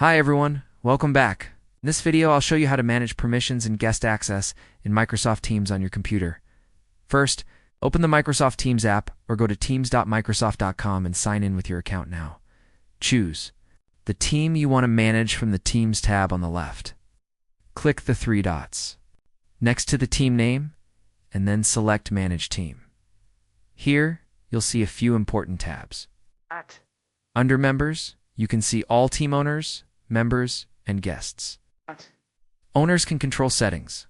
Hi everyone, welcome back. In this video, I'll show you how to manage permissions and guest access in Microsoft Teams on your computer. First, open the Microsoft Teams app or go to teams.microsoft.com and sign in with your account now. Choose the team you want to manage from the Teams tab on the left. Click the three dots next to the team name and then select Manage Team. Here, you'll see a few important tabs. Under Members, you can see all team owners, members, and guests. Owners can control settings,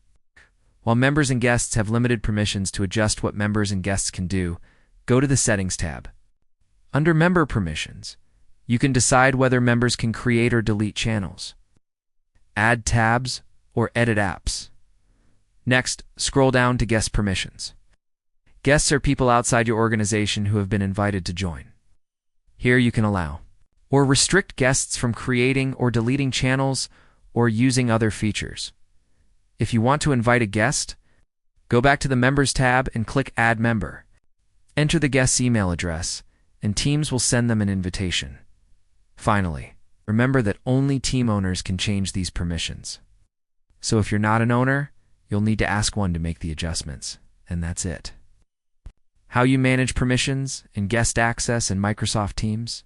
while members and guests have limited permissions to adjust what members and guests can do. Go to the Settings tab. Under Member Permissions, you can decide whether members can create or delete channels, add tabs, or edit apps. Next, scroll down to Guest Permissions. Guests are people outside your organization who have been invited to join. Here you can allow or restrict guests from creating or deleting channels or using other features. If you want to invite a guest, go back to the Members tab and click Add Member. Enter the guest's email address, and Teams will send them an invitation. Finally, remember that only team owners can change these permissions. So if you're not an owner, you'll need to ask one to make the adjustments, and that's it. How you manage permissions and guest access in Microsoft Teams?